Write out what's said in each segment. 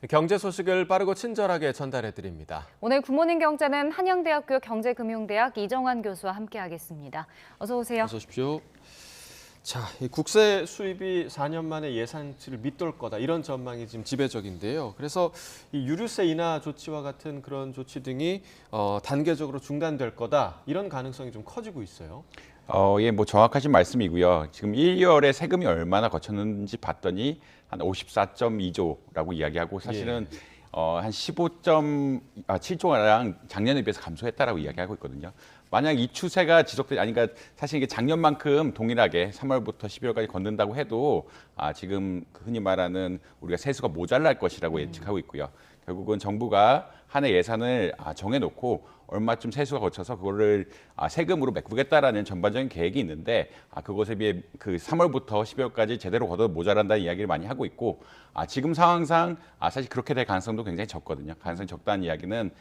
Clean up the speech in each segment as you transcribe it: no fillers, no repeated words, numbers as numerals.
경제 소식을 빠르고 친절하게 전달해 드립니다. 오늘 굿모닝 경제는 한양대학교 경제금융대학 이정환 교수와 함께하겠습니다. 어서 오세요. 어서 오십시오. 자, 이 국세 수입이 4년 만에 예상치를 밑돌 거다 이런 전망이 지금 지배적인데요. 그래서 이 유류세 인하 조치와 같은 그런 조치 등이 단계적으로 중단될 거다 이런 가능성이 좀 커지고 있어요. 예, 뭐 정확하신 말씀이고요. 지금 1월에 세금이 얼마나 거쳤는지 봤더니 한 54.2조라고 이야기하고 사실은 한 15.7조랑 작년에 비해서 감소했다라고 이야기하고 있거든요. 만약 이 추세가 지속되지, 아니, 그러니까 사실 이게 작년만큼 동일하게 3월부터 12월까지 걷는다고 해도 지금 흔히 말하는 우리가 세수가 모자랄 것이라고 예측하고 있고요. 결국은 정부가 한 해 예산을 정해놓고 얼마쯤 세수가 거쳐서 그거를 세금으로 메꾸겠다라는 전반적인 계획이 있는데 그것에 비해 그 3월부터 12월까지 제대로 걷어도 모자란다는 이야기를 많이 하고 있고 지금 상황상 사실 그렇게 될 가능성도 굉장히 적거든요. 가능성이 적다는 이야기는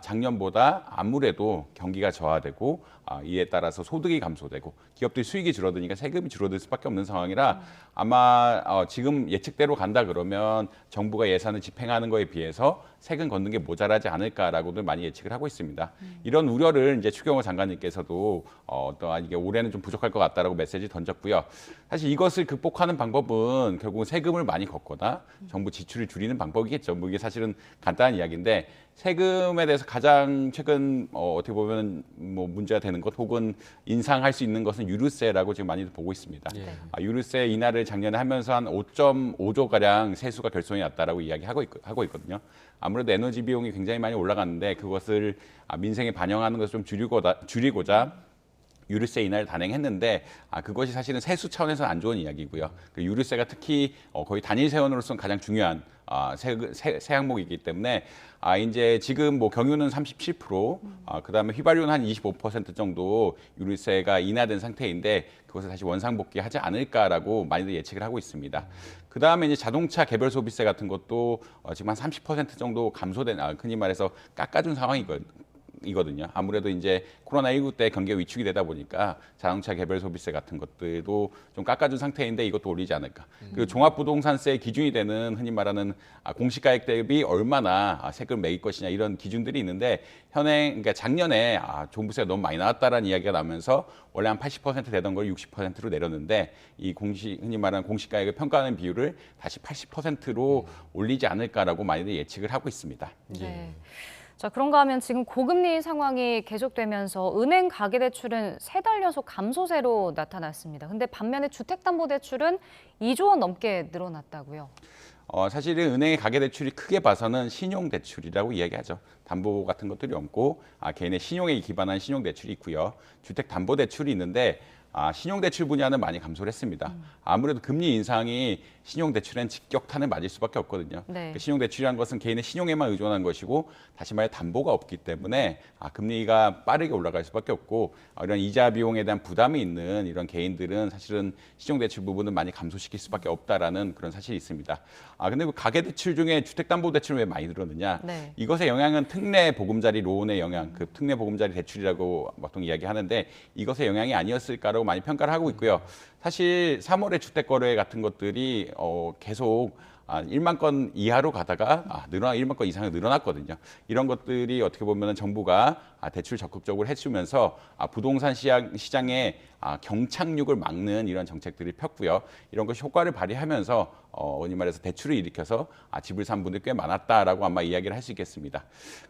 작년보다 아무래도 경기가 저하되고 이에 따라서 소득이 감소되고 기업들이 수익이 줄어드니까 세금이 줄어들 수밖에 없는 상황이라 아마 지금 예측대로 간다 그러면 정부가 예산을 집행하는 거에 비해서 세금 걷는 게 모자라지 않을까라고들 많이 예측을 하고 있습니다. 이런 우려를 이제 추경호 장관님께서도 어떠한 이게 올해는 좀 부족할 것 같다라고 메시지 던졌고요. 사실 이것을 극복하는 방법은 결국은 세금을 많이 걷거나 정부 지출을 줄이는 방법이겠죠. 뭐 이게 사실은 간단한 이야기인데 세금에 대해서 가장 최근 어떻게 보면 뭐 문제가 되는 것 혹은 인상할 수 있는 것은 유류세라고 지금 많이들 보고 있습니다. 유류세 인하를 작년에 하면서 한 5.5조 가량 세수가 결손이 났다라고 이야기하고 있거든요. 아무래도 에너지 비용이 굉장히 많이 올라갔는데 그것을 민생에 반영하는 것을 좀 줄이고자 유류세 인하를 단행했는데 그것이 사실은 세수 차원에서는 안 좋은 이야기고요. 그 유류세가 특히 거의 단일 세원으로서는 가장 중요한 세 항목이기 때문에 이제 지금 뭐 경유는 37%, 그다음에 휘발유는 한 25% 정도 유류세가 인하된 상태인데 그것을 다시 원상복귀하지 않을까라고 많이들 예측을 하고 있습니다. 그다음에 이제 자동차 개별 소비세 같은 것도 지금 한 30% 정도 감소된, 흔히 말해서 깎아준 상황이거든요. 아무래도 이제 코로나19 때 경기가 위축이 되다 보니까 자동차 개별 소비세 같은 것들도 좀 깎아준 상태인데 이것도 올리지 않을까. 그리고 종합부동산세 기준이 되는 흔히 말하는 공시가액 대비 얼마나 세금을 매길 것이냐 이런 기준들이 있는데 그러니까 작년에 종부세가 너무 많이 나왔다라는 이야기가 나면서 원래 한 80% 되던 걸 60%로 내렸는데 이 흔히 말하는 공시가액을 평가하는 비율을 다시 80%로 올리지 않을까라고 많이들 예측을 하고 있습니다. 네. 자, 그런가 하면 지금 고금리 상황이 계속되면서 은행 가계대출은 3달 연속 감소세로 나타났습니다. 근데 반면에 주택담보대출은 2조 원 넘게 늘어났다고요. 사실은 은행의 가계대출이 크게 봐서는 신용대출이라고 이야기하죠. 담보 같은 것들이 없고 개인의 신용에 기반한 신용대출이 있고요. 주택담보대출이 있는데 신용대출 분야는 많이 감소를 했습니다. 아무래도 금리 인상이 신용대출엔 직격탄을 맞을 수밖에 없거든요. 네. 신용대출이라는 것은 개인의 신용에만 의존한 것이고 다시 말해 담보가 없기 때문에 금리가 빠르게 올라갈 수밖에 없고 이런 이자 비용에 대한 부담이 있는 이런 개인들은 사실은 신용대출 부분은 많이 감소시킬 수밖에 없다라는 그런 사실이 있습니다. 근데 그 가계대출 중에 주택담보대출은 왜 많이 늘었느냐? 네. 이것의 영향은 특례 보금자리 론의 영향, 그 특례 보금자리 대출이라고 보통 이야기하는데 이것의 영향이 아니었을까라고 많이 평가를 하고 있고요. 사실 3월에 주택 거래 같은 것들이 계속 1만 건 이하로 가다가 1만 건 이상으로 늘어났거든요. 이런 것들이 어떻게 보면 정부가 대출 적극적으로 해주면서 부동산 시장의 경착륙을 막는 이런 정책들을 폈고요. 이런 것이 효과를 발휘하면서 흔히 말해서 대출을 일으켜서 집을 산 분들이 꽤 많았다라고 아마 이야기를 할 수 있겠습니다.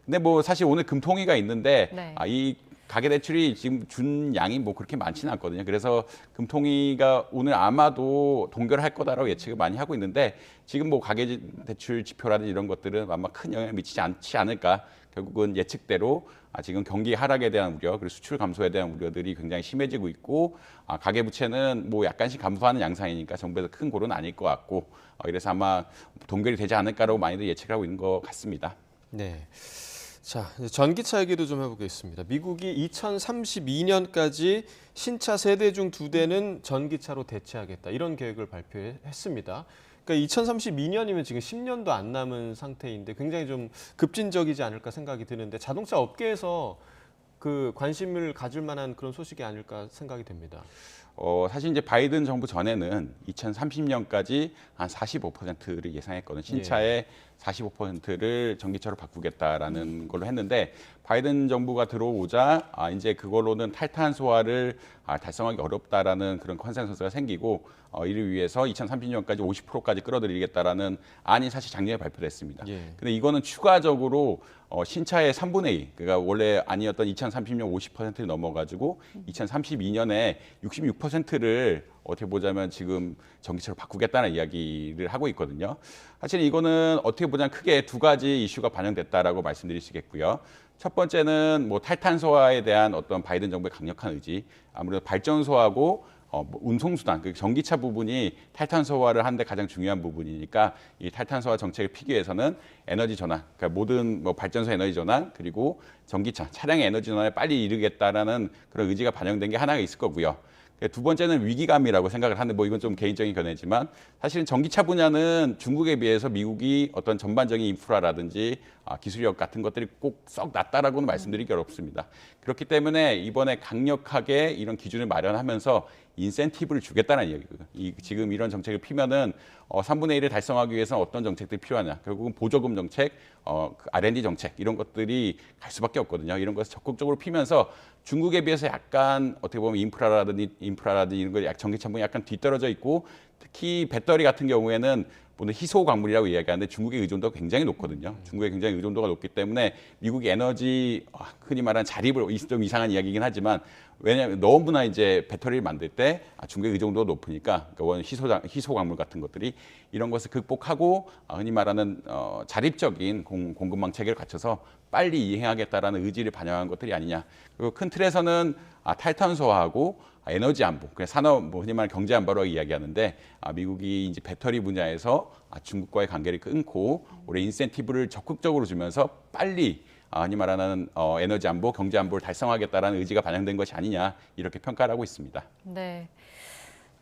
근데 뭐 사실 오늘 금통위가 있는데 네. 이 가계대출이 지금 준 양이 뭐 그렇게 많지는 않거든요. 그래서 금통위가 오늘 아마도 동결할 거다라고 예측을 많이 하고 있는데 지금 뭐 가계대출 지표라든지 이런 것들은 아마 큰 영향을 미치지 않지 않을까. 결국은 예측대로 지금 경기 하락에 대한 우려 그리고 수출 감소에 대한 우려들이 굉장히 심해지고 있고 가계부채는 뭐 약간씩 감소하는 양상이니까 정부에서 큰 고려는 아닐 것 같고 이래서 아마 동결이 되지 않을까라고 많이들 예측을 하고 있는 것 같습니다. 네. 자, 이제 전기차 얘기도 좀 해보겠습니다. 미국이 2032년까지 신차 3대 중 2대는 전기차로 대체하겠다. 이런 계획을 발표했습니다. 그러니까 2032년이면 지금 10년도 안 남은 상태인데 굉장히 좀 급진적이지 않을까 생각이 드는데 자동차 업계에서 그 관심을 가질 만한 그런 소식이 아닐까 생각이 됩니다. 사실 이제 바이든 정부 전에는 2030년까지 한 45%를 예상했거든요. 신차의 45%를 전기차로 바꾸겠다라는 걸로 했는데 바이든 정부가 들어오자 이제 그걸로는 탈탄소화를 달성하기 어렵다라는 그런 컨센서스가 생기고 이를 위해서 2030년까지 50%까지 끌어들이겠다라는 안이 사실 작년에 발표됐습니다. 예. 근데 이거는 추가적으로 신차의 3분의 2, 그러니까 원래 아니었던 2030년 50%를 넘어가지고 2032년에 66%를 어떻게 보자면 지금 전기차로 바꾸겠다는 이야기를 하고 있거든요. 사실 이거는 어떻게 보자면 크게 두 가지 이슈가 반영됐다라고 말씀드릴 수 있겠고요. 첫 번째는 뭐 탈탄소화에 대한 어떤 바이든 정부의 강력한 의지, 아무래도 발전소하고 뭐 운송수단, 그 전기차 부분이 탈탄소화를 하는데 가장 중요한 부분이니까 이 탈탄소화 정책을 피기 위해서는 에너지 전환, 그러니까 모든 뭐 발전소 에너지 전환 그리고 전기차, 차량의 에너지 전환에 빨리 이르겠다라는 그런 의지가 반영된 게 하나가 있을 거고요. 두 번째는 위기감이라고 생각을 하는데 뭐 이건 좀 개인적인 견해지만 사실은 전기차 분야는 중국에 비해서 미국이 어떤 전반적인 인프라라든지 기술력 같은 것들이 꼭 썩 낮다라고는 말씀드리기 어렵습니다. 그렇기 때문에 이번에 강력하게 이런 기준을 마련하면서 인센티브를 주겠다는 이야기고요. 지금 이런 정책을 피면은 3분의 1을 달성하기 위해서는 어떤 정책들이 필요하냐. 결국은 보조금 정책, 그 R&D 정책 이런 것들이 갈 수밖에 없거든요. 이런 것을 적극적으로 피면서 중국에 비해서 약간 어떻게 보면 인프라라든지 이런 거 전기차 분야 약간 뒤떨어져 있고 특히 배터리 같은 경우에는 보는 희소 광물이라고 이야기하는데 중국의 의존도가 굉장히 높거든요. 중국의 굉장히 의존도가 높기 때문에 미국이 에너지 흔히 말하는 자립을 좀 이상한 이야기이긴 하지만 왜냐하면 너무나 이제 배터리를 만들 때 중국의 의존도가 높으니까 희소 광물 같은 것들이 이런 것을 극복하고 흔히 말하는 자립적인 공급망 체계를 갖춰서 빨리 이행하겠다라는 의지를 반영한 것들이 아니냐. 그리고 큰 틀에서는 탈탄소화하고 에너지 안보, 그냥 산업, 뭐 흔히 말하는 경제 안보라고 이야기하는데 미국이 이제 배터리 분야에서 중국과의 관계를 끊고 올해 인센티브를 적극적으로 주면서 빨리 흔히 말하는 에너지 안보, 경제 안보를 달성하겠다라는 의지가 반영된 것이 아니냐 이렇게 평가를 하고 있습니다. 네.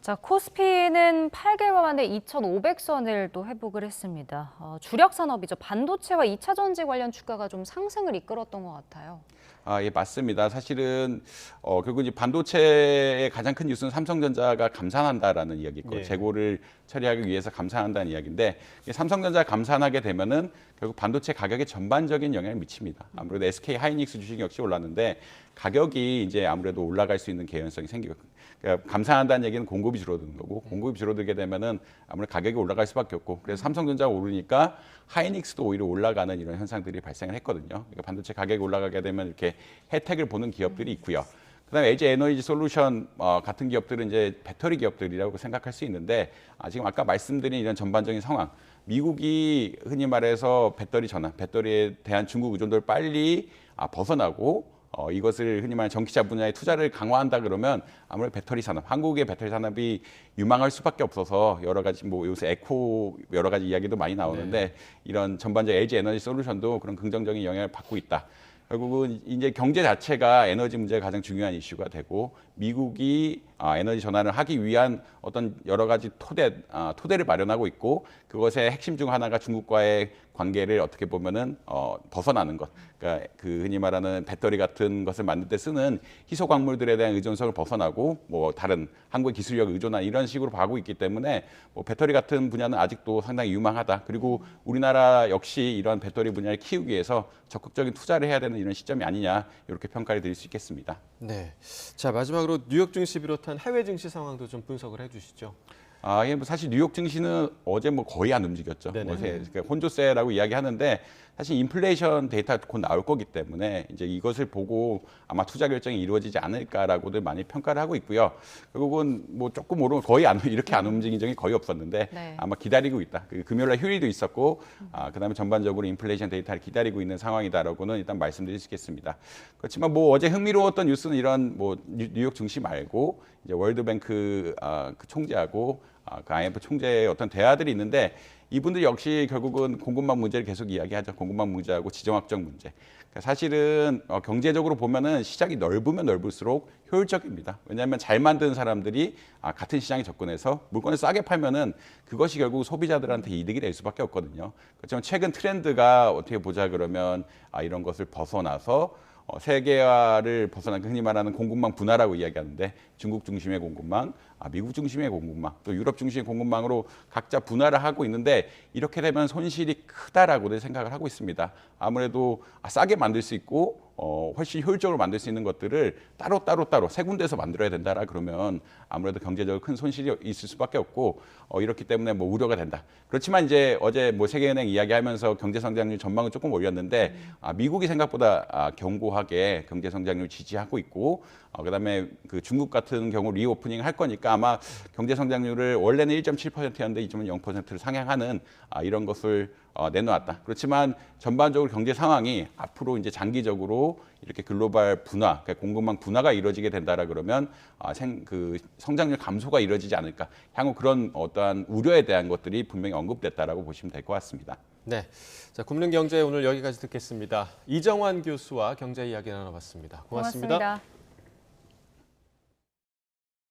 자, 코스피는 8개월 만에 2,500선을 또 회복을 했습니다. 주력 산업이죠. 반도체와 2차 전지 관련 주가가 좀 상승을 이끌었던 것 같아요. 예, 맞습니다. 사실은 결국 이제 반도체의 가장 큰 뉴스는 삼성전자가 감산한다라는 이야기고 네. 재고를 처리하기 위해서 감산한다는 이야기인데 삼성전자가 감산하게 되면은 결국 반도체 가격에 전반적인 영향을 미칩니다. 아무래도 SK 하이닉스 주식 역시 올랐는데 가격이 이제 아무래도 올라갈 수 있는 개연성이 생기고 그러니까 감산한다는 얘기는 공급이 줄어드는 거고 공급이 줄어들게 되면은 아무래도 가격이 올라갈 수밖에 없고 그래서 삼성전자가 오르니까 하이닉스도 오히려 올라가는 이런 현상들이 발생을 했거든요. 그러니까 반도체 가격이 올라가게 되면 이렇게 혜택을 보는 기업들이 있고요. 그다음에 LG 에너지 솔루션 같은 기업들은 이제 배터리 기업들이라고 생각할 수 있는데 지금 아까 말씀드린 이런 전반적인 상황, 미국이 흔히 말해서 배터리 전환, 배터리에 대한 중국 의존도를 빨리 벗어나고 이것을 흔히 말하는 전기차 분야에 투자를 강화한다 그러면 아무래도 배터리 산업, 한국의 배터리 산업이 유망할 수밖에 없어서 여러 가지 뭐 요새 에코 여러 가지 이야기도 많이 나오는데 이런 전반적 LG 에너지 솔루션도 그런 긍정적인 영향을 받고 있다. 결국은 이제 경제 자체가 에너지 문제가 가장 중요한 이슈가 되고 미국이 에너지 전환을 하기 위한 어떤 여러 가지 토대를 마련하고 있고 그것의 핵심 중 하나가 중국과의 관계를 어떻게 보면은 벗어나는 것. 그러니까 그 흔히 말하는 배터리 같은 것을 만들 때 쓰는 희소 광물들에 대한 의존성을 벗어나고 뭐 다른 한국의 기술력 의존한 이런 식으로 가고 있기 때문에 뭐 배터리 같은 분야는 아직도 상당히 유망하다. 그리고 우리나라 역시 이런 배터리 분야를 키우기 위해서 적극적인 투자를 해야 되는 이런 시점이 아니냐 이렇게 평가를 드릴 수 있겠습니다. 네. 자, 마지막으로 뉴욕 증시 비롯한 해외 증시 상황도 좀 분석을 해주시죠. 예, 뭐 사실 뉴욕 증시는 어제 뭐 거의 안 움직였죠. 어제 그러니까 혼조세라고 이야기하는데 사실 인플레이션 데이터가 곧 나올 거기 때문에 이제 이것을 보고 아마 투자 결정이 이루어지지 않을까라고들 많이 평가를 하고 있고요. 결국은 뭐 조금 오르면 거의 이렇게 안 움직인 적이 거의 없었는데 네. 아마 기다리고 있다. 금요일날 휴일도 있었고 그다음에 전반적으로 인플레이션 데이터를 기다리고 있는 상황이다라고는 일단 말씀드릴 수 있겠습니다. 그렇지만 뭐 어제 흥미로웠던 뉴스는 이런 뭐 뉴욕 증시 말고 이제 월드뱅크 그 총재하고 그 IMF 총재의 어떤 대화들이 있는데 이분들 역시 결국은 공급망 문제를 계속 이야기하죠. 공급망 문제하고 지정학적 문제. 그러니까 사실은 경제적으로 보면은 시장이 넓으면 넓을수록 효율적입니다. 왜냐하면 잘 만드는 사람들이 같은 시장에 접근해서 물건을 싸게 팔면은 그것이 결국 소비자들한테 이득이 될 수밖에 없거든요. 그렇지만 최근 트렌드가 어떻게 보자 그러면 이런 것을 벗어나서 세계화를 벗어난 흔히 말하는 공급망 분화라고 이야기하는데 중국 중심의 공급망, 미국 중심의 공급망, 또 유럽 중심의 공급망으로 각자 분할을 하고 있는데 이렇게 되면 손실이 크다라고들 생각을 하고 있습니다. 아무래도 싸게 만들 수 있고 훨씬 효율적으로 만들 수 있는 것들을 따로 세 군데서 만들어야 된다라 그러면 아무래도 경제적으로 큰 손실이 있을 수밖에 없고 이렇기 때문에 뭐 우려가 된다. 그렇지만 이제 어제 뭐 세계은행 이야기하면서 경제 성장률 전망을 조금 올렸는데 미국이 생각보다 견고하게 경제 성장률 지지하고 있고 그다음에 그 중국 같은 경우 리오프닝 할 거니까 아마 경제 성장률을 원래는 1.7%였는데 2.0%를 상향하는 이런 것을 내놓았다. 그렇지만 전반적으로 경제 상황이 앞으로 이제 장기적으로 이렇게 글로벌 분화, 그러니까 공급망 분화가 이루어지게 된다라 그러면 그 성장률 감소가 이루어지지 않을까. 향후 그런 어떠한 우려에 대한 것들이 분명히 언급됐다라고 보시면 될 것 같습니다. 네, 자 굽는 경제 오늘 여기까지 듣겠습니다. 이정환 교수와 경제 이야기 나눠봤습니다. 고맙습니다. 고맙습니다.